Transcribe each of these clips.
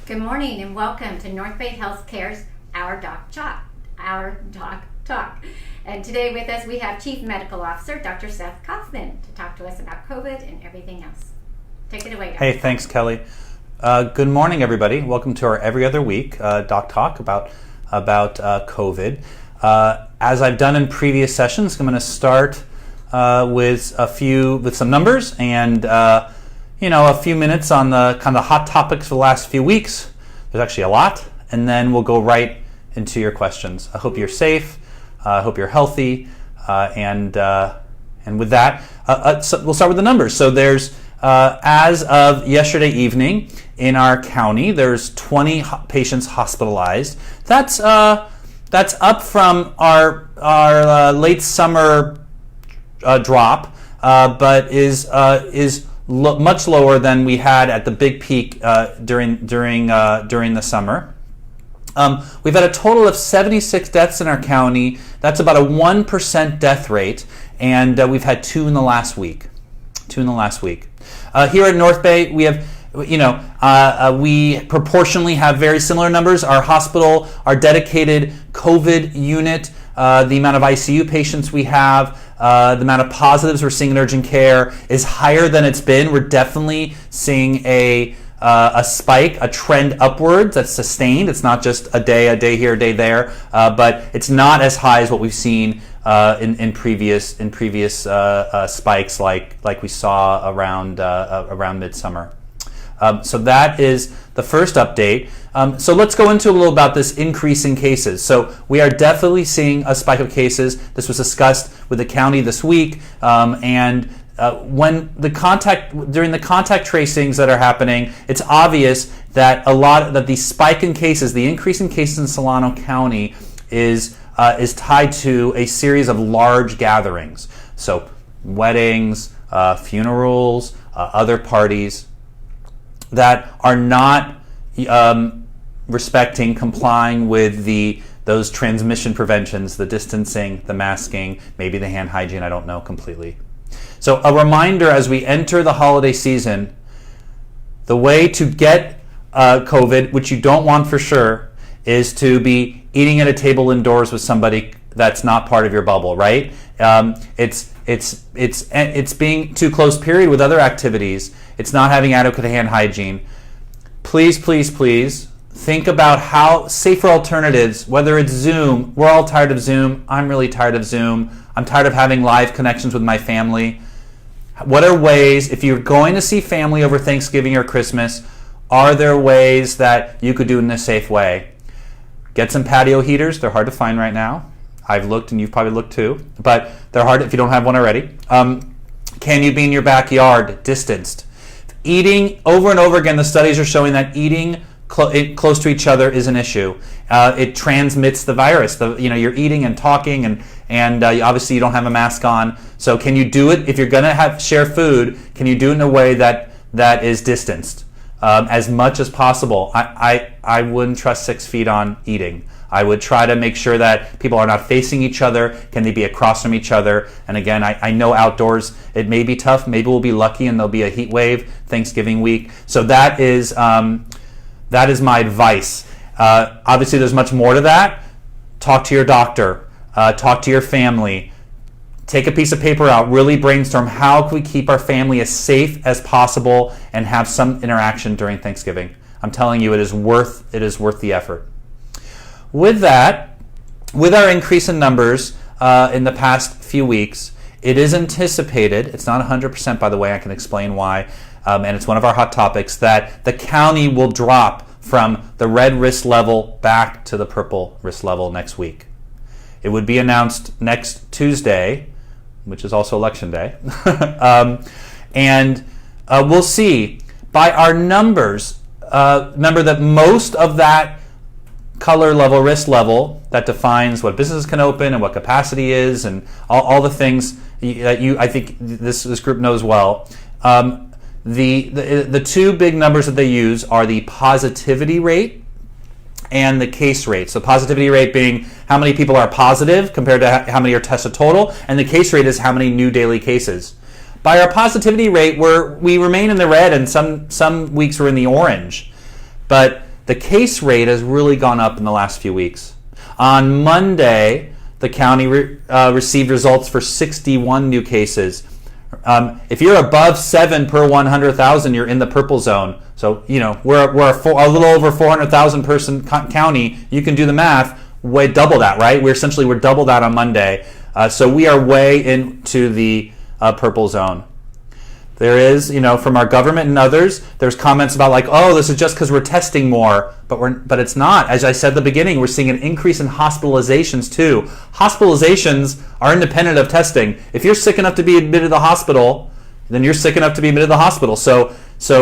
Good morning and welcome to NorthBay Healthcare's Our Doc Talk. And today with us we have Chief Medical Officer Dr. Seth Kaufman to talk to us about COVID and everything else. Take it away, Dr. Hey, thanks, Kelly. Good morning, everybody. Welcome to our every other week Doc Talk about COVID. As I've done in previous sessions, I'm going to start with some numbers and a few minutes on the kind of hot topics for the last few weeks. There's actually a lot, and then we'll go right into your questions. I hope you're safe. I hope you're healthy, and with that, so we'll start with the numbers. So there's as of yesterday evening in our county, there's 20 patients hospitalized. That's up from our late summer drop, but is much lower than we had at the big peak during the summer. We've had a total of 76 deaths in our county. That's about a 1% death rate, and we've had two in the last week. Here at NorthBay, we have, we proportionally have very similar numbers. Our hospital, our dedicated COVID unit, the amount of ICU patients we have, the amount of positives we're seeing in urgent care is higher than it's been. We're definitely seeing a spike, a trend upwards that's sustained. It's not just a day here, a day there, but it's not as high as what we've seen in previous spikes like we saw around midsummer. So that is the first update. So let's go into a little about this increase in cases. So we are definitely seeing a spike of cases. This was discussed with the county this week, and during the contact tracings that are happening, it's obvious that the spike in cases, the increase in cases in Solano County is tied to a series of large gatherings. So weddings, funerals, other parties that are not complying with those transmission preventions, the distancing, the masking, maybe the hand hygiene, I don't know completely. So a reminder as we enter the holiday season, the way to get COVID, which you don't want for sure, is to be eating at a table indoors with somebody that's not part of your bubble, right? It's being too close, period, with other activities. It's not having adequate hand hygiene. Please think about how safer alternatives, whether it's Zoom. We're all tired of Zoom. I'm really tired of Zoom. I'm tired of having live connections with my family. What are ways, if you're going to see family over Thanksgiving or Christmas, are there ways that you could do it in a safe way? Get some patio heaters. They're hard to find right now. I've looked and you've probably looked too, but they're hard if you don't have one already. Can you be in your backyard, distanced? Eating over and over again, the studies are showing that eating close to each other is an issue. It transmits the virus. You're eating and talking, and obviously you don't have a mask on. So can you do it if you're going to share food? Can you do it in a way that is distanced as much as possible? I wouldn't trust 6 feet on eating. I would try to make sure that people are not facing each other. Can they be across from each other? And again, I know outdoors it may be tough. Maybe we'll be lucky and there'll be a heat wave Thanksgiving week. So that is my advice. Obviously, there's much more to that. Talk to your doctor. Talk to your family. Take a piece of paper out. Really brainstorm how can we keep our family as safe as possible and have some interaction during Thanksgiving. I'm telling you, it is worth the effort. With that, with our increase in numbers in the past few weeks, it is anticipated, it's not 100% by the way, I can explain why, and it's one of our hot topics, that the county will drop from the red risk level back to the purple risk level next week. It would be announced next Tuesday, which is also Election Day, and we'll see. By our numbers, remember that most of that color level, risk level, that defines what businesses can open and what capacity is and all the things that I think this group knows well. The two big numbers that they use are the positivity rate and the case rate. So positivity rate being how many people are positive compared to how many are tested total, and the case rate is how many new daily cases. By our positivity rate, we remain in the red, and some weeks we're in the orange. But the case rate has really gone up in the last few weeks. On Monday, the county received results for 61 new cases. If you're above 7 per 100,000, you're in the purple zone. So, we're a little over 400,000 person county. You can do the math, way double that, right? We're double that on Monday. So we are way into the purple zone. There is, from our government and others, there's comments about like, oh, this is just because we're testing more, but it's not. As I said at the beginning, we're seeing an increase in hospitalizations too. Hospitalizations are independent of testing. If you're sick enough to be admitted to the hospital, then you're sick enough to be admitted to the hospital. So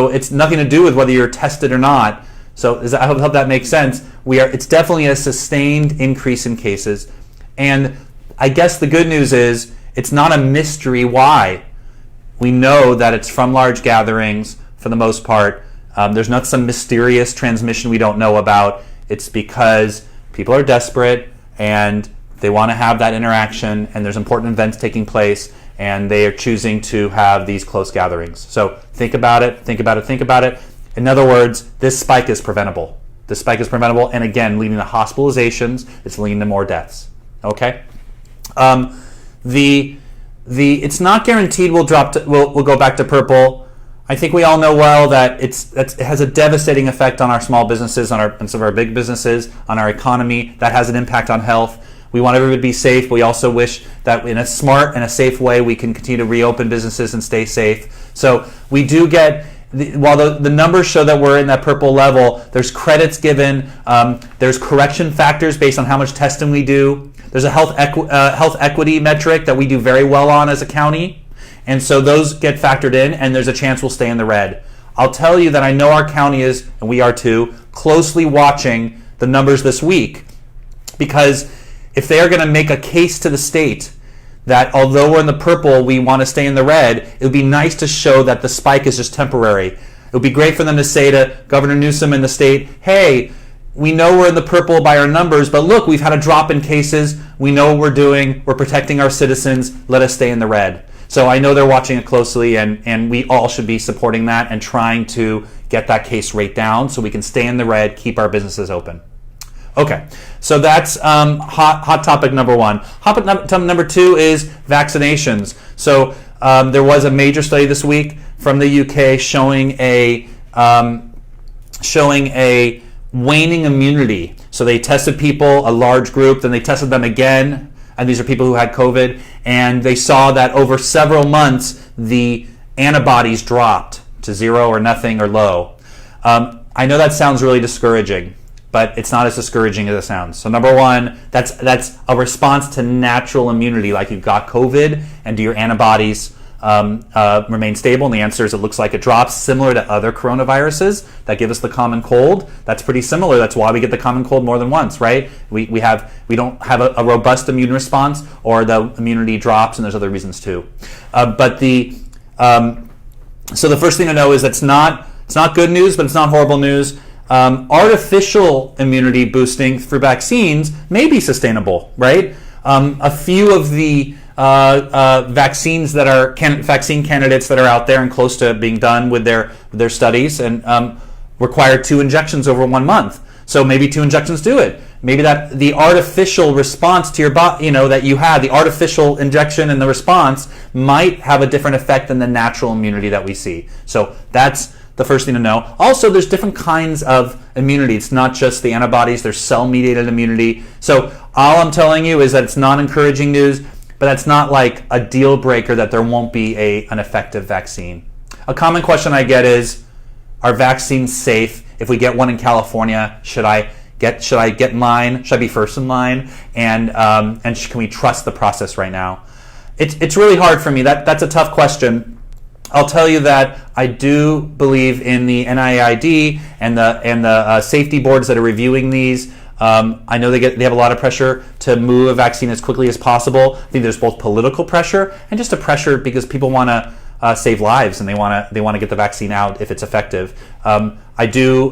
it's nothing to do with whether you're tested or not. So I hope that makes sense. It's definitely a sustained increase in cases, and I guess the good news is it's not a mystery why. We know that it's from large gatherings for the most part. There's not some mysterious transmission we don't know about. It's because people are desperate and they want to have that interaction, and there's important events taking place, and they are choosing to have these close gatherings. So think about it. In other words, this spike is preventable. And again, leading to hospitalizations, it's leading to more deaths. Okay? It's not guaranteed we'll go back to purple. I think we all know well that it has a devastating effect on our small businesses, on some of our big businesses, on our economy. That has an impact on health. We want everybody to be safe. We also wish that in a smart and a safe way we can continue to reopen businesses and stay safe. So we do get, while the numbers show that we're in that purple level, there's credits given, there's correction factors based on how much testing we do. There's a health equity metric that we do very well on as a county, and so those get factored in, and there's a chance we'll stay in the red. I'll tell you that I know our county is, and we are too, closely watching the numbers this week, because if they are going to make a case to the state that although we're in the purple, we want to stay in the red, it would be nice to show that the spike is just temporary. It would be great for them to say to Governor Newsom and the state, hey, we know we're in the purple by our numbers, but look, we've had a drop in cases. We know what we're doing. We're protecting our citizens. Let us stay in the red. So I know they're watching it closely, and we all should be supporting that and trying to get that case rate down so we can stay in the red, keep our businesses open. Okay, so that's hot topic number one. Hot topic number two is vaccinations. So there was a major study this week from the UK showing a waning immunity. So they tested people, a large group, then they tested them again, and these are people who had COVID, and they saw that over several months the antibodies dropped to 0 or nothing or low. I know that sounds really discouraging, but it's not as discouraging as it sounds. So number one, that's a response to natural immunity, like you've got COVID, and do your antibodies remain stable? And the answer is it looks like it drops, similar to other coronaviruses that give us the common cold. That's pretty similar. That's why we get the common cold more than once, right? We don't have a robust immune response, or the immunity drops, and there's other reasons too. So the first thing to know is it's not good news, but it's not horrible news. Artificial immunity boosting through vaccines may be sustainable, right? A few of the vaccines that are vaccine candidates that are out there and close to being done with their studies and require 2 injections over 1 month. So maybe 2 injections do it. Maybe that the artificial response to your body, that you had, the artificial injection and the response might have a different effect than the natural immunity that we see. So that's the first thing to know. Also, there's different kinds of immunity. It's not just the antibodies. There's cell-mediated immunity. So all I'm telling you is that it's not encouraging news, but that's not like a deal breaker that there won't be an effective vaccine. A common question I get is, are vaccines safe? If we get one in California, should I get in line? Should I be first in line? And can we trust the process right now? It's really hard for me. That's a tough question. I'll tell you that I do believe in the NIAID and the safety boards that are reviewing these. I know they have a lot of pressure to move a vaccine as quickly as possible. I think there's both political pressure and just a pressure because people want to save lives and they want to get the vaccine out if it's effective. I do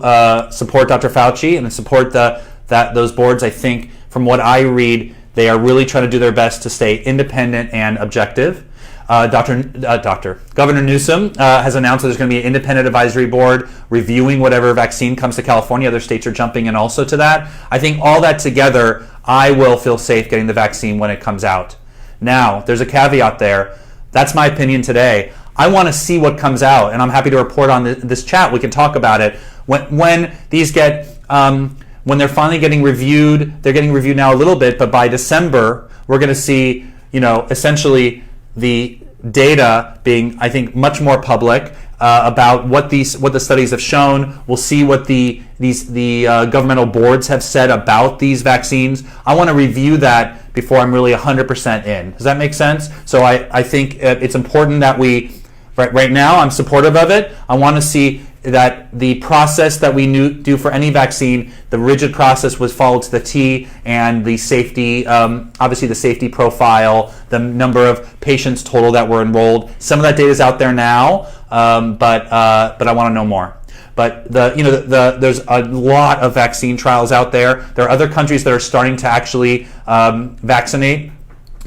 support Dr. Fauci and support those boards. I think from what I read, they are really trying to do their best to stay independent and objective. Governor Newsom has announced that there's going to be an independent advisory board reviewing whatever vaccine comes to California. Other states are jumping in also to that. I think all that together, I will feel safe getting the vaccine when it comes out. Now, there's a caveat there. That's my opinion today. I want to see what comes out, and I'm happy to report on this chat. We can talk about it. When these get, when they're finally getting reviewed, they're getting reviewed now a little bit, but by December, we're going to see, essentially the data being, I think, much more public about what the studies have shown. We'll see what the governmental boards have said about these vaccines. I want to review that before I'm really 100% in. Does that make sense? So I think it's important that we, right now, I'm supportive of it. I want to see that the process that we do for any vaccine, the rigid process was followed to the T, and the safety, obviously the safety profile, the number of patients total that were enrolled. Some of that data is out there now, but I want to know more. But there's a lot of vaccine trials out there. There are other countries that are starting to actually vaccinate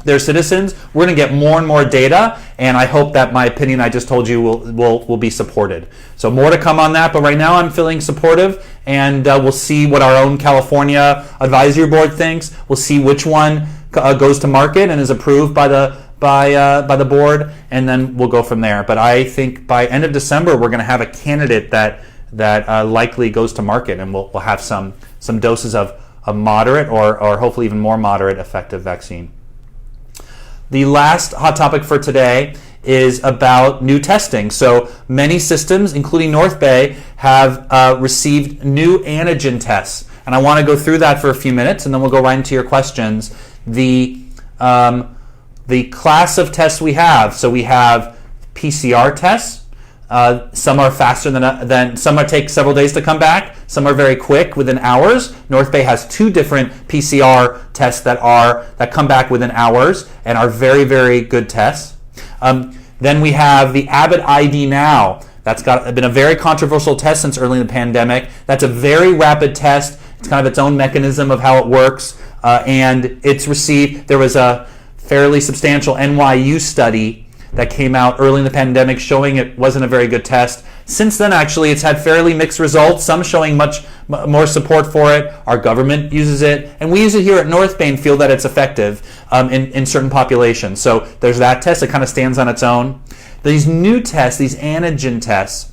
their citizens. We're going to get more and more data, and I hope that my opinion I just told you will be supported. So more to come on that, but right now I'm feeling supportive, and we'll see what our own California advisory board thinks. We'll see which one goes to market and is approved by the board, and then we'll go from there. But I think by end of December we're going to have a candidate that likely goes to market, and we'll have some doses of a moderate or hopefully even more moderate effective vaccine. The last hot topic for today is about new testing. So many systems, including NorthBay, have received new antigen tests. And I want to go through that for a few minutes, and then we'll go right into your questions. The class of tests we have, so we have PCR tests. Some are faster than some take several days to come back. Some are very quick, within hours. NorthBay has 2 different PCR tests that come back within hours and are very, very good tests. Then we have the Abbott ID Now. That's been a very controversial test since early in the pandemic. That's a very rapid test. It's kind of its own mechanism of how it works, and it's received. There was a fairly substantial NYU study that came out early in the pandemic showing it wasn't a very good test. Since then, actually, it's had fairly mixed results, some showing much more support for it. Our government uses it, and we use it here at NorthBay and feel that it's effective in certain populations. So there's that test. It kind of stands on its own. These new tests, these antigen tests,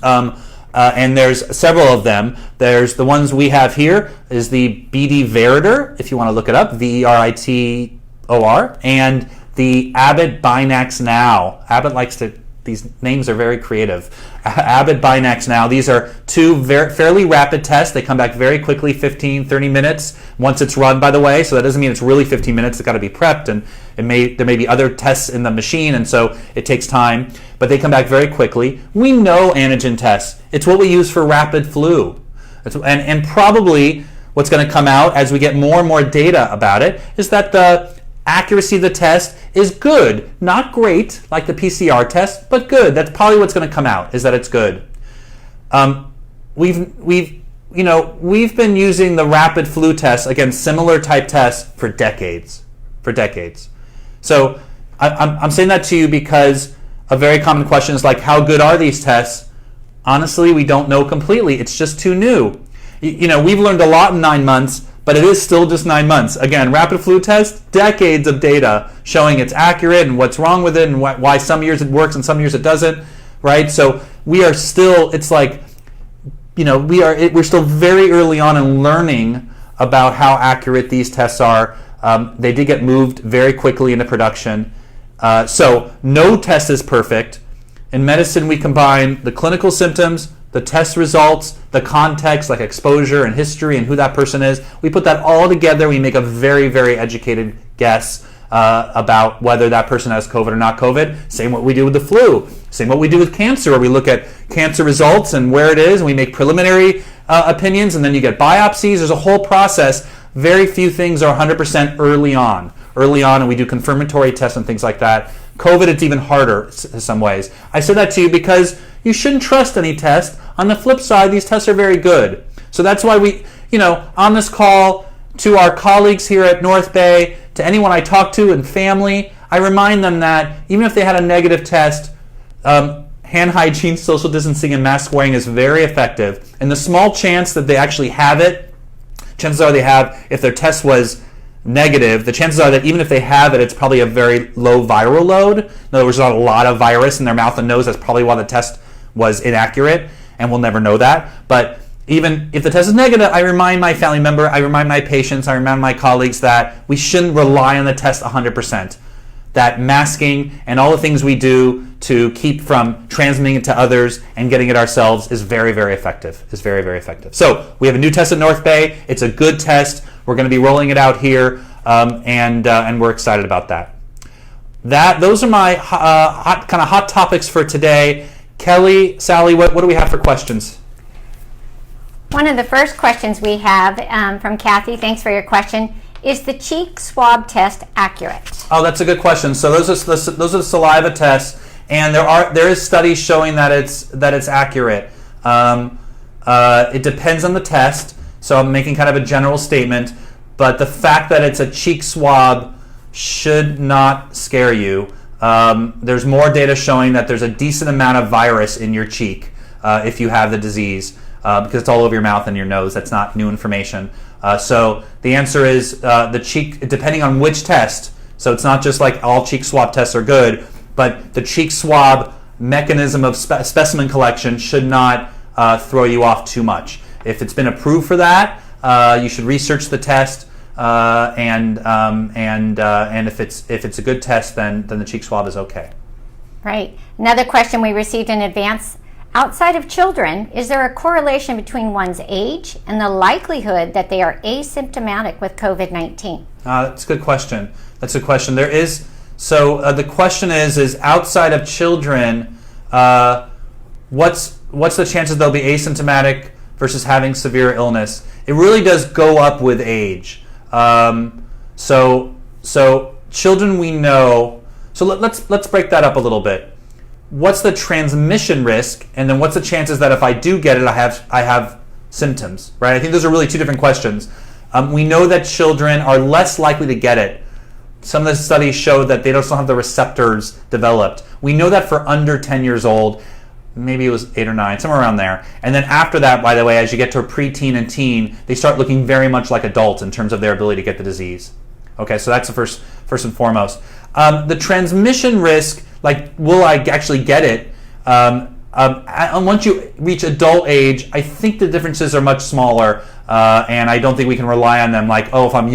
and there's several of them. There's the ones we have here is the BD Veritor, if you want to look it up, Veritor, and the Abbott Binax Now. Abbott likes to, these names are very creative. Abbott Binax Now. These are 2 fairly rapid tests. They come back very quickly, 15, 30 minutes once it's run, by the way. So that doesn't mean it's really 15 minutes. It's got to be prepped, and there may be other tests in the machine, and so it takes time. But they come back very quickly. We know antigen tests. It's what we use for rapid flu. And probably what's going to come out as we get more and more data about it is that the accuracy of the test is good, not great like the PCR test, but good. That's probably what's going to come out, is that it's good. We've been using the rapid flu test, again, similar type tests for decades. So I'm saying that to you because a very common question is like, how good are these tests? Honestly, we don't know completely. It's just too new. We've learned a lot in 9 months, but it is still just 9 months. Again, rapid flu test, decades of data showing it's accurate and what's wrong with it and why some years it works and some years it doesn't, right? So we are still, it's like, we're still very early on in learning about how accurate these tests are. They did get moved very quickly into production. So no test is perfect. In medicine, we combine the clinical symptoms, the test results, the context, like exposure and history and who that person is. We put that all together. We make a very, very educated guess about whether that person has COVID or not COVID. Same what we do with the flu. Same what we do with cancer, where we look at cancer results and where it is, and we make preliminary opinions, and then you get biopsies. There's a whole process. Very few things are 100% early on, and we do confirmatory tests and things like that. COVID, it's even harder in some ways. I said that to you because you shouldn't trust any test. On the flip side, these tests are very good. So that's why we, on this call, to our colleagues here at NorthBay, to anyone I talk to and family, I remind them that even if they had a negative test, hand hygiene, social distancing, and mask wearing is very effective. And the small chance that they actually have it, chances are they have, if their test was negative, the chances are that even if they have it, it's probably a very low viral load. In other words, there's not a lot of virus in their mouth and nose. That's probably why the test was inaccurate, and we'll never know that. But even if the test is negative, I remind my family member, I remind my patients, I remind my colleagues that we shouldn't rely on the test 100%. That masking and all the things we do to keep from transmitting it to others and getting it ourselves is very, very effective. So we have a new test at NorthBay. It's a good test. We're going to be rolling it out here, and we're excited about that. Those are my hot topics for today. Kelly, Sally, what do we have for questions? One of the first questions we have from Kathy, thanks for your question, is the cheek swab test accurate? Oh, that's a good question. So those are the saliva tests, and there is studies showing that it's accurate. It depends on the test, so I'm making kind of a general statement, but the fact that it's a cheek swab should not scare you. There's more data showing that there's a decent amount of virus in your cheek if you have the disease, because it's all over your mouth and your nose. That's not new information. So the answer is the cheek, depending on which test. So it's not just like all cheek swab tests are good, but the cheek swab mechanism of specimen collection should not throw you off too much. If it's been approved for that, you should research the test, and if it's a good test, then the cheek swab is okay. Right. Another question we received in advance. Outside of children, is there a correlation between one's age and the likelihood that they are asymptomatic with COVID-19? That's a good question. There is. So the question is outside of children, what's the chances they'll be asymptomatic versus having severe illness? It really does go up with age. So children we know. So let's break that up a little bit. What's the transmission risk, and then what's the chances that if I do get it, I have symptoms, right? I think those are really two different questions. We know that children are less likely to get it. Some of the studies show that they don't still have the receptors developed. We know that for under 10 years old, maybe it was 8 or 9, somewhere around there. And then after that, by the way, as you get to a preteen and teen, they start looking very much like adults in terms of their ability to get the disease. Okay, so that's the first and foremost. The transmission risk, like will I actually get it? Once you reach adult age, I think the differences are much smaller, and I don't think we can rely on them. Like, oh, if I'm a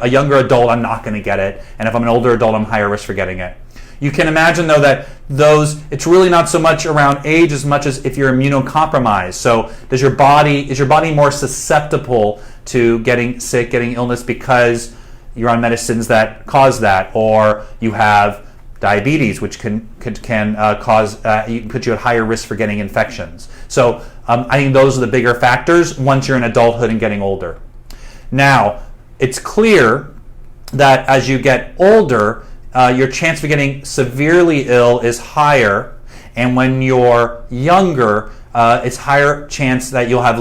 younger adult, I'm not going to get it, and if I'm an older adult, I'm higher risk for getting it. You can imagine though that it's really not so much around age as much as if you're immunocompromised. So is your body more susceptible to getting sick, getting illness because you're on medicines that cause that, or you have diabetes, which can cause you can put you at higher risk for getting infections. So I think those are the bigger factors once you're in adulthood and getting older. Now, it's clear that as you get older, your chance of getting severely ill is higher, and when you're younger, it's higher chance that you'll have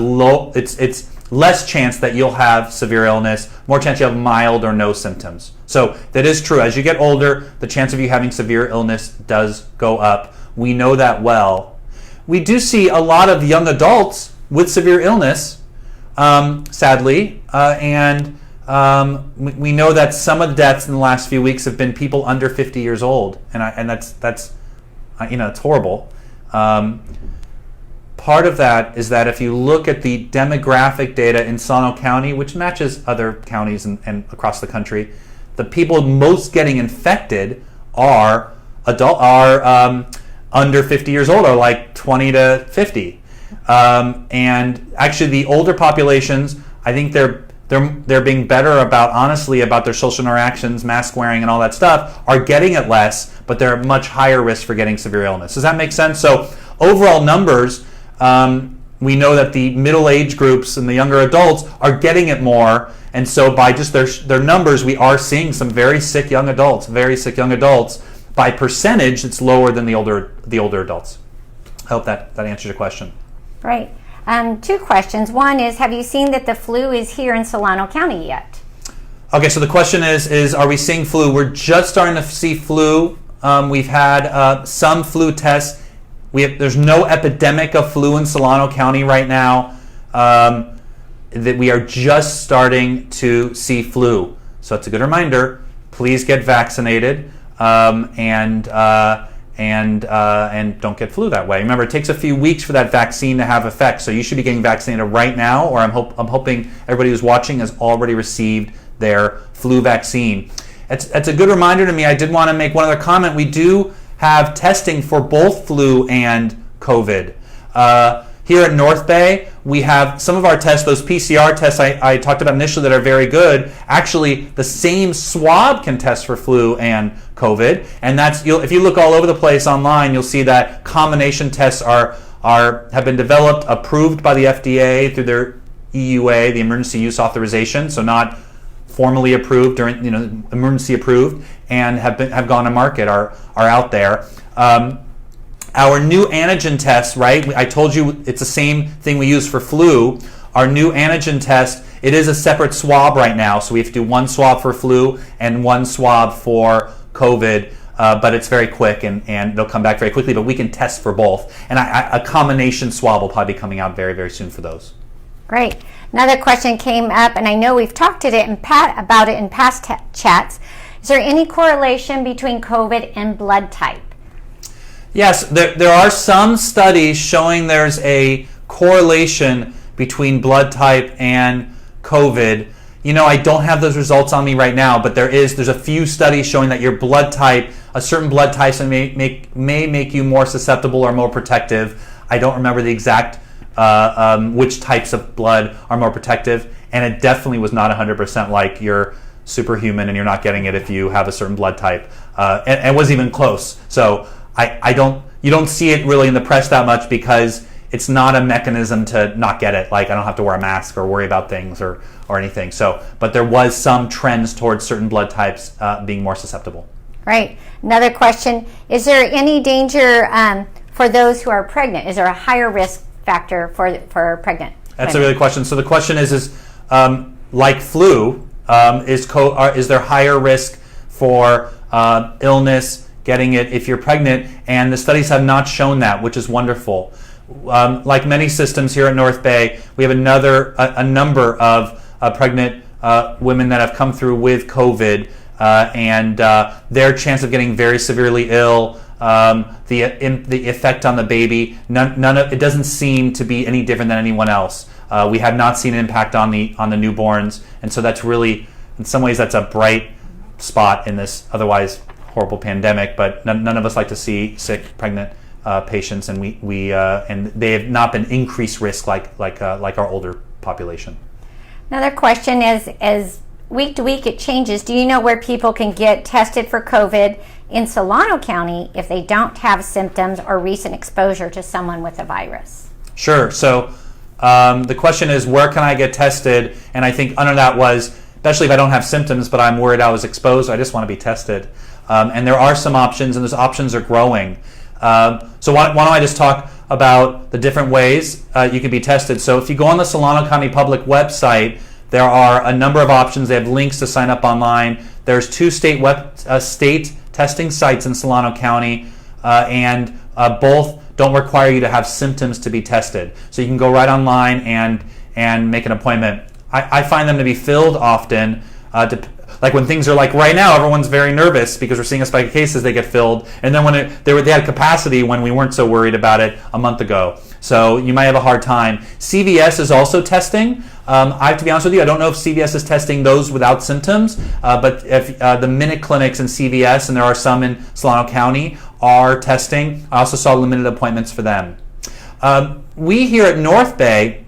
it's less chance that you'll have severe illness, more chance you have mild or no symptoms. So that is true. As you get older, the chance of you having severe illness does go up. We know that well. We do see a lot of young adults with severe illness, sadly, and we know that some of the deaths in the last few weeks have been people under 50 years old, and that's it's horrible. Part of that is that if you look at the demographic data in Solano County, which matches other counties and across the country, the people most getting infected are under 50 years old, are like 20 to 50. And actually the older populations, I think they're being better about their social interactions, mask wearing and all that stuff, are getting it less, but they're at much higher risk for getting severe illness. Does that make sense? So overall numbers, we know that the middle age groups and the younger adults are getting it more, and so by just their numbers, we are seeing some very sick young adults. By percentage, it's lower than the older adults. I hope that answers your question. Right. Two questions. One is, have you seen that the flu is here in Solano County yet? Okay, so the question is are we seeing flu? We're just starting to see flu. We've had some flu tests. There's no epidemic of flu in Solano County right now. That we are just starting to see flu. So it's a good reminder. Please get vaccinated and don't get flu that way. Remember, it takes a few weeks for that vaccine to have effect. So you should be getting vaccinated right now, or I'm hoping everybody who's watching has already received their flu vaccine. It's a good reminder to me. I did want to make one other comment. We do have testing for both flu and COVID. Here at NorthBay, we have some of our tests, those PCR tests I talked about initially that are very good. Actually, the same swab can test for flu and COVID, and if you look all over the place online, you'll see that combination tests have been developed, approved by the FDA through their EUA, the emergency use authorization, so not formally approved emergency approved, and have gone to market, are out there. Our new antigen test, right? I told you it's the same thing we use for flu. Our new antigen test, it is a separate swab right now, so we have to do one swab for flu and one swab for COVID, but it's very quick and it'll come back very quickly, but we can test for both. And a combination swab will probably be coming out very, very soon for those. Great. Another question came up, and I know we've talked about it in past chats. Is there any correlation between COVID and blood type? Yes, there are some studies showing there's a correlation between blood type and COVID. I don't have those results on me right now, but there's a few studies showing that your blood type, a certain blood type may make you more susceptible or more protective. I don't remember the exact which types of blood are more protective, and it definitely was not 100% like you're superhuman and you're not getting it if you have a certain blood type, and it wasn't even close. So you don't see it really in the press that much because it's not a mechanism to not get it. Like I don't have to wear a mask or worry about things or anything. So, but there was some trends towards certain blood types being more susceptible. Right. Another question: is there any danger for those who are pregnant? Is there a higher risk factor for pregnant? That's a really good question. So the question is like flu, is there higher risk for illness? Getting it if you're pregnant, and the studies have not shown that, which is wonderful. Like many systems here at NorthBay, we have a number of pregnant women that have come through with COVID, and their chance of getting very severely ill, the effect on the baby, it doesn't seem to be any different than anyone else. We have not seen an impact on the newborns, and so that's really, in some ways, that's a bright spot in this otherwise horrible pandemic, but none of us like to see sick pregnant patients, and and they have not been increased risk like our older population. Another question is, as week to week it changes, do you know where people can get tested for COVID in Solano County if they don't have symptoms or recent exposure to someone with the virus? Sure. So the question is, where can I get tested? And I think under that was, especially if I don't have symptoms but I'm worried I was exposed, I just want to be tested. And there are some options, and those options are growing. So why don't I just talk about the different ways you can be tested. So if you go on the Solano County Public website, there are a number of options. They have links to sign up online. There's 2 state testing sites in Solano County, and both don't require you to have symptoms to be tested. So you can go right online and make an appointment. I find them to be filled often. Like when things are like right now, everyone's very nervous because we're seeing a spike of cases. They get filled, and then when they had capacity when we weren't so worried about it a month ago. So you might have a hard time. CVS is also testing. I have to be honest with you, I don't know if CVS is testing those without symptoms, but if the Minute Clinics in CVS, and there are some in Solano County, are testing. I also saw limited appointments for them. We here at NorthBay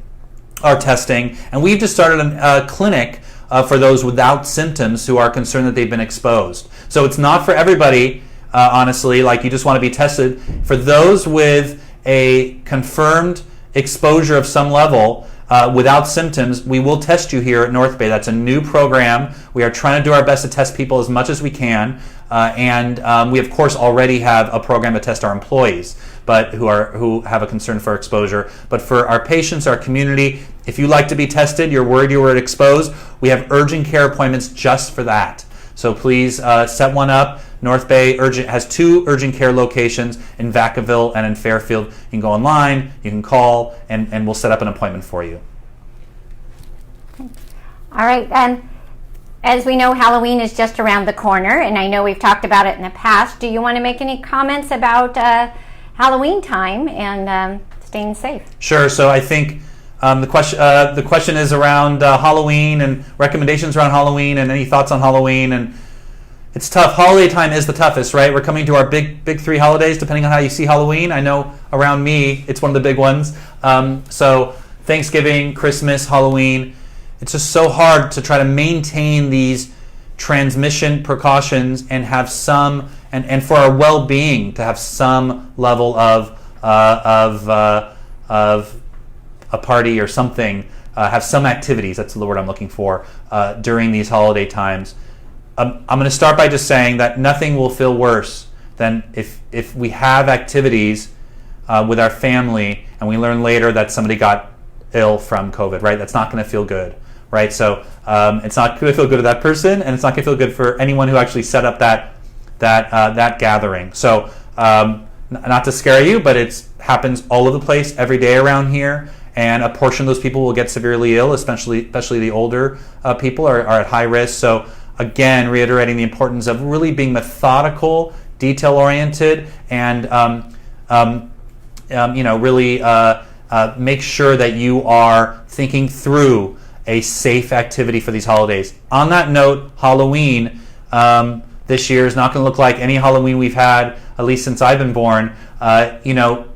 are testing, and we've just started a clinic for those without symptoms who are concerned that they've been exposed. So it's not for everybody, honestly, like you just want to be tested. For those with a confirmed exposure of some level without symptoms, we will test you here at NorthBay. That's a new program. We are trying to do our best to test people as much as we can, and we of course already have a program to test our employees. but who have a concern for exposure. But for our patients, our community, if you like to be tested, you're worried you were exposed, we have urgent care appointments just for that. So please set one up. NorthBay has 2 urgent care locations in Vacaville and in Fairfield. You can go online, you can call, and we'll set up an appointment for you. All right. As we know, Halloween is just around the corner, and I know we've talked about it in the past. Do you want to make any comments about Halloween time and staying safe? Sure. So I think the question is around Halloween and recommendations around Halloween and any thoughts on Halloween. And it's tough. Holiday time is the toughest, right? We're coming to our big 3 holidays, depending on how you see Halloween. I know around me, it's one of the big ones. So Thanksgiving, Christmas, Halloween. It's just so hard to try to maintain these transmission precautions and have some, and for our well-being, to have some level of a party or something, have some activities. That's the word I'm looking for during these holiday times. I'm going to start by just saying that nothing will feel worse than if we have activities with our family and we learn later that somebody got ill from COVID. Right? That's not going to feel good. Right, so it's not going to feel good to that person, and it's not going to feel good for anyone who actually set up that gathering. So, not to scare you, but it happens all over the place every day around here, and a portion of those people will get severely ill, especially the older people are at high risk. So, again, reiterating the importance of really being methodical, detail-oriented, and really make sure that you are thinking through a safe activity for these holidays. On that note, Halloween this year is not going to look like any Halloween we've had, at least since I've been born. The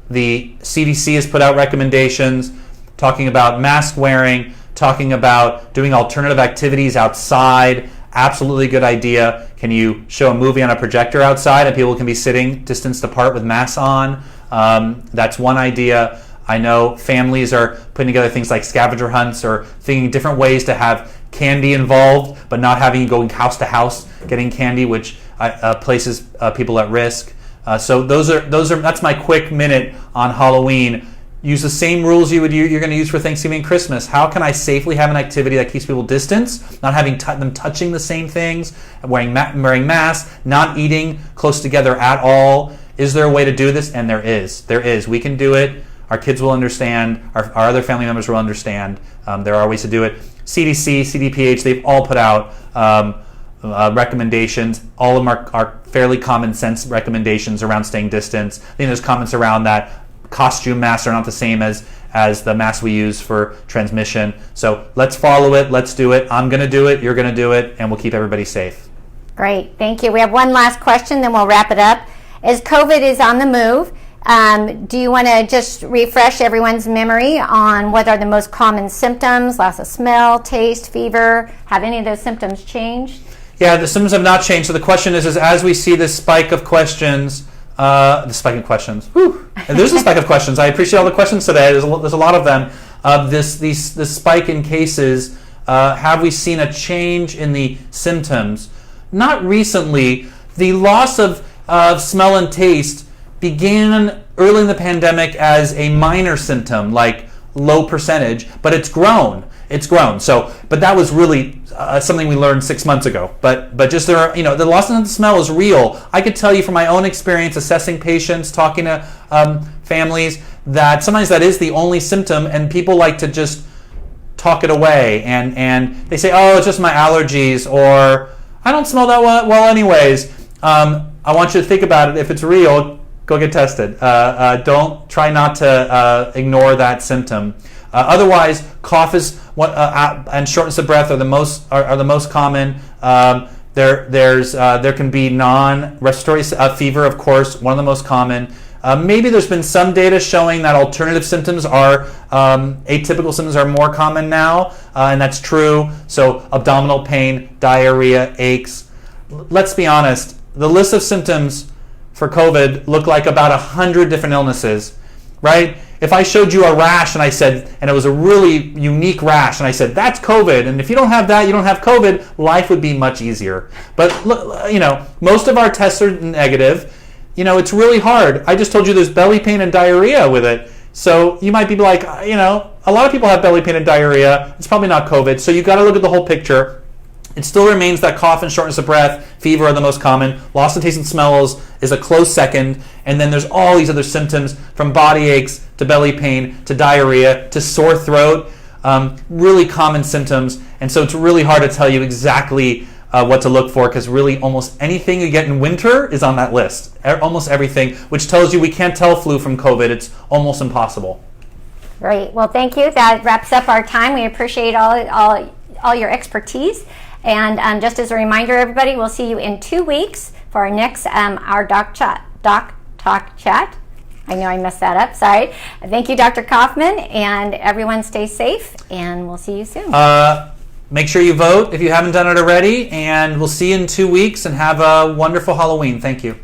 CDC has put out recommendations talking about mask wearing, talking about doing alternative activities outside. Absolutely good idea. Can you show a movie on a projector outside and people can be sitting distanced apart with masks on? That's one idea. I know families are putting together things like scavenger hunts or thinking different ways to have candy involved, but not having you going house to house getting candy, which places people at risk. So that's my quick minute on Halloween. Use the same rules you're going to use for Thanksgiving and Christmas. How can I safely have an activity that keeps people distanced, not having them touching the same things, wearing masks, not eating close together at all? Is there a way to do this? And there is. We can do it. Our kids will understand. Our other family members will understand. There are ways to do it. CDC, CDPH, they've all put out recommendations. All of them are fairly common sense recommendations around staying distance. I think there's comments around that costume masks are not the same as the masks we use for transmission. So let's follow it. Let's do it. I'm going to do it. You're going to do it. And we'll keep everybody safe. Great. Thank you. We have one last question, then we'll wrap it up. As COVID is on the move, do you want to just refresh everyone's memory on what are the most common symptoms? Loss of smell, taste, fever. Have any of those symptoms changed? Yeah, the symptoms have not changed. So the question is as we see this spike of questions, and there's a spike of questions. I appreciate all the questions today. There's a lot of them. This spike in cases, have we seen a change in the symptoms? Not recently. The loss of smell and taste began early in the pandemic as a minor symptom, like low percentage, but it's grown. So, but that was really something we learned 6 months ago. But just the loss of the smell is real. I could tell you from my own experience assessing patients, talking to families, that sometimes that is the only symptom, and people like to just talk it away, and they say, oh, it's just my allergies, or I don't smell that well anyways. I want you to think about it. If it's real, go get tested. Don't try not to ignore that symptom. Otherwise, cough is and shortness of breath are the most common. There can be non-respiratory fever, of course, one of the most common. Maybe there's been some data showing that alternative symptoms are atypical symptoms are more common now, and that's true. So abdominal pain, diarrhea, aches. Let's be honest. The list of symptoms for COVID look like about 100 different illnesses, right? If I showed you a rash and it was a really unique rash, and I said, that's COVID, and if you don't have that, you don't have COVID, life would be much easier. But look, most of our tests are negative. it's really hard. I just told you there's belly pain and diarrhea with it. So you might be like, a lot of people have belly pain and diarrhea. It's probably not COVID. So you got to look at the whole picture. It still remains that cough and shortness of breath, fever are the most common. Loss of taste and smells is a close second. And then there's all these other symptoms, from body aches to belly pain to diarrhea to sore throat. Really common symptoms. And so it's really hard to tell you exactly what to look for, because really almost anything you get in winter is on that list. Almost everything, which tells you we can't tell flu from COVID. It's almost impossible. Great. Well, thank you. That wraps up our time. We appreciate all your expertise. And just as a reminder, everybody, we'll see you in 2 weeks for our next our Doc Talk Chat. I know I messed that up. Sorry. Thank you, Dr. Kaufman, and everyone stay safe, and we'll see you soon. Make sure you vote if you haven't done it already, and we'll see you in 2 weeks, and have a wonderful Halloween. Thank you.